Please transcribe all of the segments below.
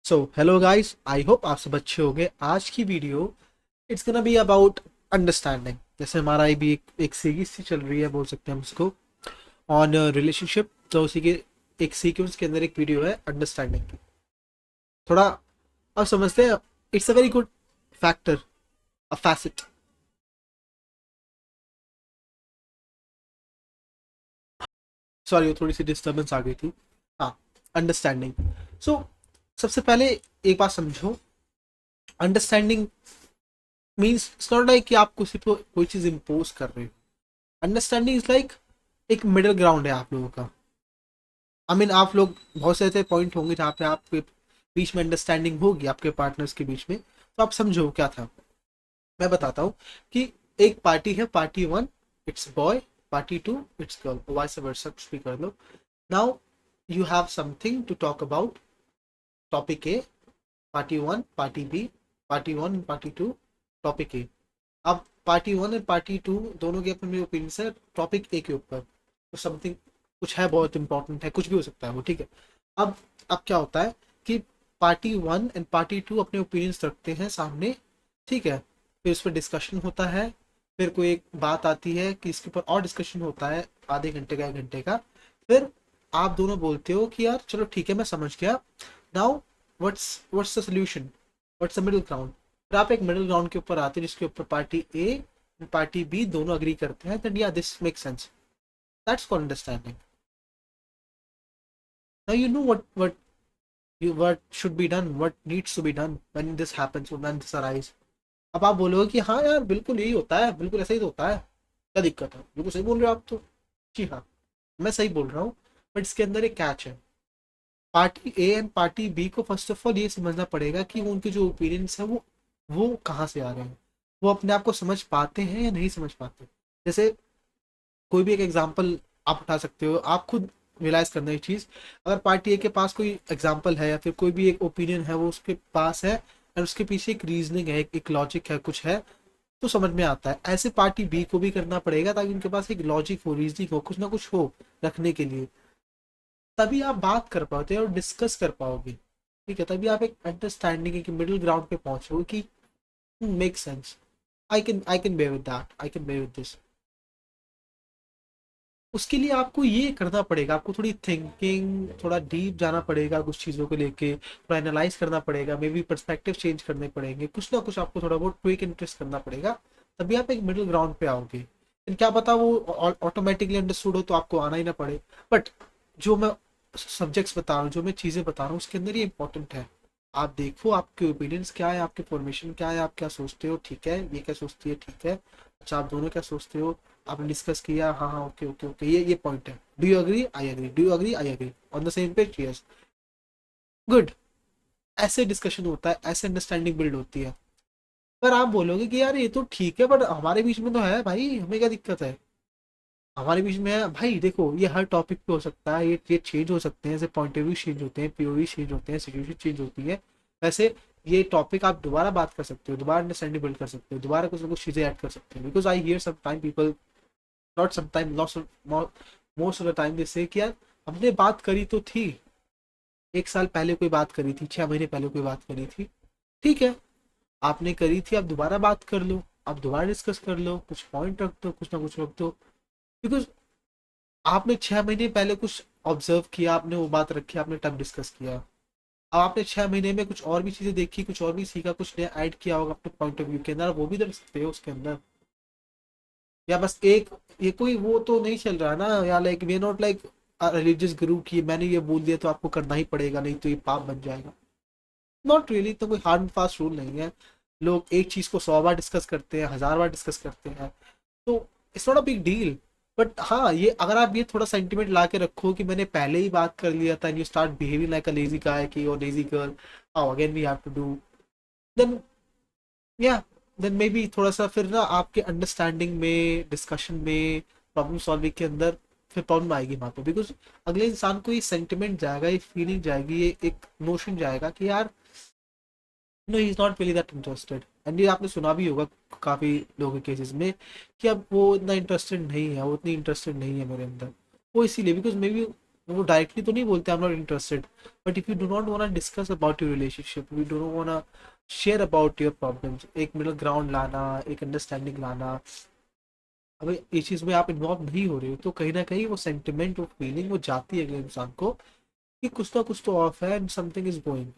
So hello guys, I hope आप सब अच्छे होंगे। आज की video it's gonna be about understanding. जैसे हमारा भी एक सीरीज सी चल रही है, बोल सकते हैं हम उसको, ऑन रिलेशनशिप। तो उसी के एक सीक्वेंस के अंदर एक वीडियो है अंडरस्टैंडिंग की। थोड़ा अब समझते हैं। It's a very good factor, a facet. Sorry, थोड़ी सी डिस्टर्बेंस आ गई थी। हाँ, अंडरस्टैंडिंग। सो सबसे पहले एक बात समझो। Understanding means it's not like कि आप किसी पर कोई चीज़ इम्पोज कर रहे हो। अंडरस्टैंडिंग इज लाइक एक मिडिल ग्राउंड है आप लोगों का। आई मीन आप लोग बहुत से ऐसे पॉइंट होंगे जहाँ पे आपके बीच में अंडरस्टैंडिंग होगी, आपके पार्टनर्स के बीच में। तो आप समझो क्या था। मैं बताता हूँ कि एक पार्टी है, party one it's boy, party two it's girl, vice versa, कुछ भी कर लो। Now you have something to talk about. Topic A, party one, party B, party one and party two, topic A. अब party one और party two दोनों के अपने opinion है टॉपिक ए के ऊपर। तो समथिंग कुछ है, बहुत इंपॉर्टेंट है, कुछ भी हो सकता है वो, ठीक है। अब अब क्या होता है कि party one and party two अपने ओपिनियंस रखते हैं सामने, ठीक है। फिर उस पर डिस्कशन होता है। फिर कोई एक बात आती है कि इसके ऊपर और डिस्कशन होता है, आधे घंटे का, 1 घंटे का। फिर आप दोनों बोलते हो कि यार चलो ठीक है, मैं समझ गया। Now what's the solution, what's the middle ground. फिर आप एक मिडिल ग्राउंड के ऊपर आते हैं जिसके ऊपर पार्टी ए पार्टी बी दोनों अग्री करते हैं, देन या this make sense. That's called understanding. Now you know what should be done, what needs to be done when this happens, when this arise। अब आप बोलोगे कि हाँ यार बिल्कुल यही होता है, बिल्कुल ऐसा ही तो होता है, क्या दिक्कत है, बिल्कुल सही बोल रहे हो आप तो। जी हाँ, मैं सही बोल रहा हूँ। बट इसके अंदर एक कैच है। Party A and party B को फर्स्ट ऑफ ऑल ये समझना पड़ेगा कि वो उनके जो ओपिनियंस है वो कहाँ से आ रहे हैं। वो अपने आप को समझ पाते हैं या नहीं समझ पाते। जैसे कोई भी एक एग्जांपल आप उठा सकते हो, आप खुद रियलाइज करना ये चीज़। अगर पार्टी ए के पास कोई एग्जांपल है या फिर कोई भी एक ओपिनियन है वो उसके पास है, और उसके पीछे एक रीजनिंग है, एक लॉजिक है, कुछ है, तो समझ में आता है। ऐसे पार्टी बी को भी करना पड़ेगा ताकि उनके पास एक लॉजिक हो, रीजनिंग हो, कुछ ना कुछ हो रखने के लिए। तभी आप बात कर पाओगे और डिस्कस कर पाओगे, ठीक है। तभी आप एक अंडरस्टैंडिंग के मिडिल ग्राउंड पे पहुंचोगे कि make sense, I can bear with that, I can bear with this. उसके लिए आपको ये करना पड़ेगा, आपको थोड़ी थिंकिंग, थोड़ा डीप जाना पड़ेगा कुछ चीज़ों को लेके, थोड़ा एनालाइज करना पड़ेगा, मे बी पर्सपेक्टिव चेंज करने पड़ेंगे, कुछ ना कुछ आपको थोड़ा बहुत क्विक इंटरेस्ट करना पड़ेगा। तभी आप एक मिडिल ग्राउंड पे आओगे। लेकिन क्या पता वो ऑटोमेटिकली अंडरस्टूड हो तो आपको आना ही ना पड़े। बट जो मैं सब्जेक्ट्स बता रहा हूँ, जो मैं चीज़ें बता रहा हूँ, उसके अंदर ये इंपॉर्टेंट है। आप देखो आपके ओपिनियंस क्या है, आपके फॉर्मेशन क्या है, आप क्या सोचते हो, ठीक है, ये क्या सोचती है, ठीक है, अच्छा आप दोनों क्या सोचते हो, आपने डिस्कस किया, हाँ हाँ, ओके ओके ओके, ये पॉइंट है, do you agree, I agree, do you agree, I agree, on the same page, yes, good. ऐसे डिस्कशन होता है, ऐसे अंडरस्टैंडिंग बिल्ड होती है। पर आप बोलोगे कि यार ये तो ठीक है, बट हमारे बीच में तो है भाई, हमें क्या दिक्कत है, हमारे बीच में है भाई। देखो ये हर टॉपिक पे हो सकता है, ये चेंज हो सकते हैं, जैसे पॉइंट ऑफ व्यू चेंज होते हैं, पीओवी चेंज होते हैं, सिचुएशन चेंज होती है। वैसे ये टॉपिक आप दोबारा बात कर सकते हो, दोबारा अंडरस्टैंडिंग बिल्ड कर सकते हो, दोबारा कुछ ना कुछ चीजें ऐड कर सकते हो। Because I hear some time people, not some time, most of the time, जैसे कि यार हमने बात करी तो थी, 1 साल पहले कोई बात करी थी, 6 महीने पहले कोई बात करी थी, ठीक है, आपने करी थी, आप दोबारा बात कर लो, आप दोबारा डिस्कस कर लो, कुछ पॉइंट रख दो, कुछ ना कुछ रख दो। बिकॉज आपने 6 महीने पहले कुछ ऑब्जर्व किया, आपने वो बात रखी, आपने तब डिस्कस किया। अब आपने 6 महीने में कुछ और भी चीजें देखी, कुछ और भी सीखा, कुछ नया ऐड किया होगा अपने पॉइंट ऑफ व्यू के अंदर, वो भी रख सकते हो उसके अंदर। या बस एक, ये कोई वो तो नहीं चल रहा है ना, या like we not like religious guru की मैंने ये बोल दिया तो आपको करना ही पड़ेगा, नहीं तो ये पाप बन जाएगा। नॉट रियली, तो कोई हार्ड एंड फास्ट रूल नहीं है। लोग एक चीज को 100 बार डिस्कस करते हैं, 1000 बार डिस्कस करते हैं, तो it's not a big deal. But हाँ, ये अगर आप ये थोड़ा सेंटिमेंट ला के रखो कि मैंने पहले ही बात कर लिया था, and you start behaving like a lazy guy की और lazy girl, how again we have to do, then या देन मे बी थोड़ा सा फिर ना आपके अंडरस्टैंडिंग में, डिस्कशन में, प्रॉब्लम सॉल्विंग के अंदर फिर प्रॉब्लम आएगी वहां पे। बिकॉज अगले इंसान को ये सेंटिमेंट जाएगा, ये फीलिंग जाएगी, ये एक नोशन जाएगा कि यार no, he is not really that interested. And ये आपने सुना भी होगा काफी लोगों के केसेस में कि अब वो इतना इंटरेस्टेड नहीं है, वो इतनी इंटरेस्टेड नहीं है मेरे अंदर। वो इसीलिए बिकॉज मे बी वो डायरेक्टली तो नहीं बोलते I am not interested, but if you do not want discuss about your relationship, you do not want share about your problems, एक मिडिल ग्राउंड लाना, एक अंडरस्टैंडिंग लाना, अगर ये चीज में आप इन्वॉल्व नहीं हो रहे हो तो कहीं ना कहीं वो सेंटिमेंट, वो फीलिंग वो जाती है अगले इंसान को कि कुछ तो ऑफ है and something is going,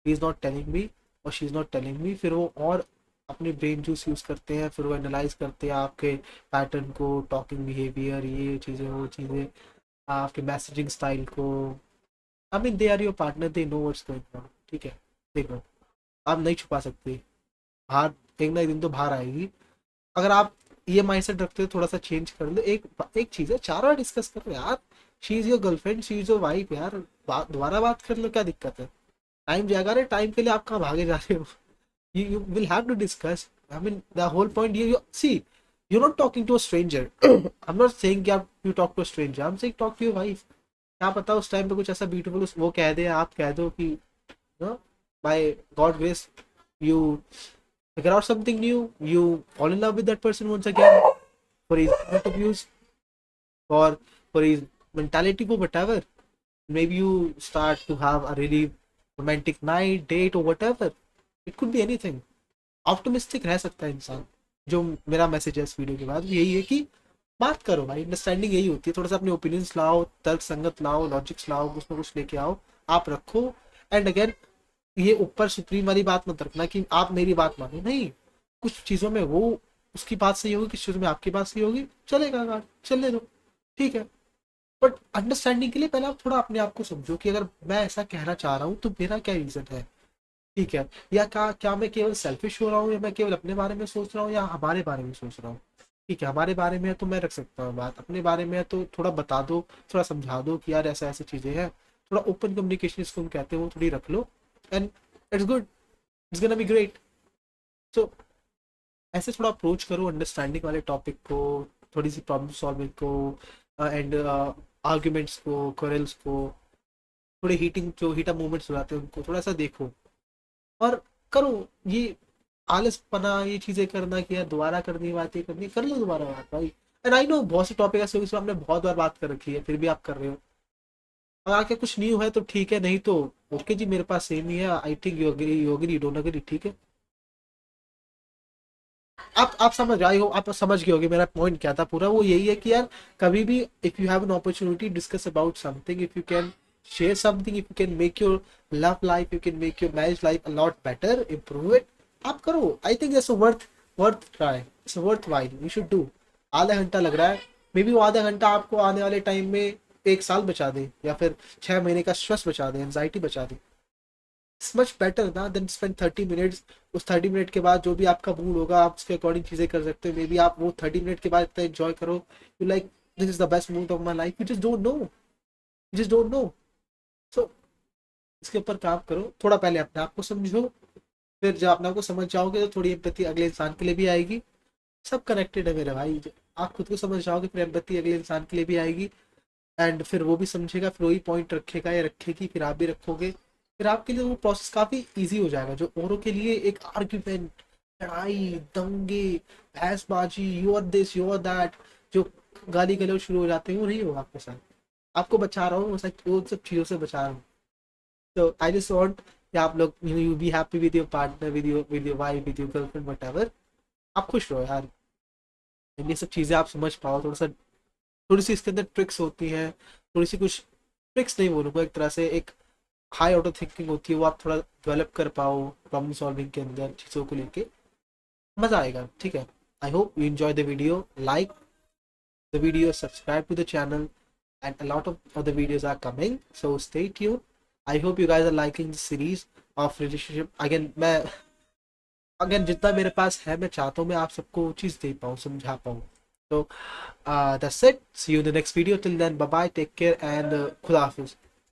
he is not telling me और she is not telling me. फिर वो और अपने ब्रेन जूस यूज करते हैं, फिर वो एनालाइज करते हैं आपके पैटर्न को, टॉकिंग बिहेवियर, ये चीज़ें वो चीज़ें, आपके मैसेजिंग स्टाइल को। I mean they are your partner, they know what's going on, ठीक है। देखो, आप नहीं छुपा सकते, बाहर एक ना एक दिन तो बाहर आएगी। अगर आप ये माइंडसेट रखते हो, थोड़ा सा चेंज कर लो। एक चीज है, 4 बार डिस्कस करो यार, she is your girlfriend, she is your wife यार, दोबारा बात कर लो, क्या दिक्कत है? टाइम जाएगा रे, टाइम के लिए आप कहाँ भागे जा रहे हो? you will have to discuss. I mean, the whole point here, see, you're not talking to a stranger. I'm not saying कि आप you talk to a stranger. I'm saying talk to your wife. क्या पता उस time पे कुछ ऐसा beautiful वो कह दे, आप कह दो कि no, by God grace you figure out something new, you fall in love with that person once again for his point of views, for his mentality, for whatever. Maybe you start to have a really romantic night, date or whatever. It could be anything. Optimistic रह सकता है इंसान। जो मेरा message है इस video के बाद यही है कि बात करो भाई, अंडरस्टैंडिंग यही होती है, थोड़ा सा अपने ओपिनियंस लाओ, तर्क संगत लाओ, लॉजिक्स लाओ, कुछ ना कुछ लेके आओ, आप रखो। एंड अगेन, ये ऊपर सुप्रीम वाली बात मत रखना कि आप मेरी बात मानो, नहीं। कुछ चीज़ों में वो उसकी बात सही होगी, कुछ चीज़ों में आपकी बात सही होगी, चलेगा, चलने दो, ठीक है। बट अंडरस्टैंडिंग के लिए पहले आप थोड़ा अपने आप को समझो कि अगर मैं ऐसा कहना चाह रहा हूँ तो मेरा क्या रीज़न है, ठीक है। या क्या मैं केवल सेल्फिश हो रहा हूँ, या मैं केवल अपने बारे में सोच रहा हूँ, या हमारे बारे में सोच रहा हूँ, ठीक है। हमारे बारे में है तो मैं रख सकता हूँ बात, अपने बारे में है तो थोड़ा बता दो, थोड़ा समझा दो कि यार ऐसा ऐसी चीज़ें हैं, थोड़ा ओपन कम्युनिकेशन इसको हम कहते हैं, वो थोड़ी रख लो and it's good, it's gonna be great. So ऐसे थोड़ा अप्रोच करो अंडरस्टैंडिंग वाले टॉपिक को, थोड़ी सी प्रॉब्लम सॉल्विंग को, एंड आर्ग्यूमेंट्स को, क्वेरल्स को, थोड़े जो हीट अप मूवमेंट्स हो जाते हैं उनको थोड़ा सा देखो और करो। ये आलसपना, ये चीजें करना कि यार दोबारा करनी, बातें करनी, कर लो दोबारा बात भाई। एंड आई नो बहुत से टॉपिक ऐसे इसमें आपने बहुत बार बात कर रखी है, फिर भी आप कर रहे हो। अगर आके कुछ न्यू है तो ठीक है, नहीं तो ओके जी, मेरे पास सेम ही है। I think you agree, you don't agree, ठीक है। आप समझ आए हो, आप समझ गए होगे मेरा पॉइंट क्या था पूरा, वो यही है कि यार कभी भी if you have an opportunity discuss about something, if you can share something, if you can make your love life, you can make your marriage life a lot better, improve it, आप करो। I think it's worth try, it's worth while, you should do. आधा घंटा लग रहा है, may be वो आधा घंटा आपको आने वाले टाइम में 1 साल बचा दे, या फिर 6 महीने का स्ट्रेस बचा दे, एंजाइटी बचा दे। इट्स मच बेटर ना देन स्पेंड 30 मिनट्स। उस 30 मिनट के बाद जो भी आपका मूड होगा, आप उसके अकॉर्डिंग चीजें कर सकते हो। मे बी आप वो 30 मिनट के बाद इतना एंजॉय करो, you like this is the best mood of my life, you just don't know, you just don't know. So इसके ऊपर काम करो, थोड़ा पहले अपने आप को समझो, फिर जब अपने आप को समझ जाओगे तो थोड़ी एम्पैथी अगले इंसान के लिए भी आएगी। सब कनेक्टेड है मेरे भाई, आप खुद को समझ जाओगे फिर एम्पैथी अगले इंसान के लिए भी आएगी, एंड फिर वो भी समझेगा, फिर वही पॉइंट रखेगा या रखेगी, फिर आप भी रखोगे। फिर आपके लिए वो प्रोसेस काफी इजी हो जाएगा, जो औरों के लिए एक आर्ग्यूमेंट, लड़ाई, दंगे, बहसबाजी, you are this you are that, जो गाली गलौज शुरू हो जाते हैं, वो नहीं होगा आपके साथ। आपको बचा रहा हूँ वो सब चीजों से बचा रहा हूँ। तो आई जस्ट वांट कि आप लोग you be happy with your partner, with your wife, with your girlfriend, whatever. आप खुश रहो यार, ये सब चीजें आप समझ पाओ थोड़ा सा। थोड़ी सी इसके अंदर ट्रिक्स होती हैं, थोड़ी सी कुछ ट्रिक्स नहीं बोलूँगा, एक तरह से एक हाई ऑर्डर थिंकिंग होती है, वो आप थोड़ा डेवलप कर पाओ प्रॉब्लम सॉल्विंग के अंदर, चीज़ों को लेके मज़ा आएगा, ठीक है। I hope you enjoy the video, like the video, subscribe to the channel, and a lot of other videos are coming, so stay tuned. I hope you guys are liking the series of relationship. Again जितना मेरे पास है, मैं चाहता हूँ मैं आप सबको वो चीज़ दे पाऊँ, समझा पाऊँ। So that's it, see you in the next video, till then bye bye, take care and खुदा हाफिज।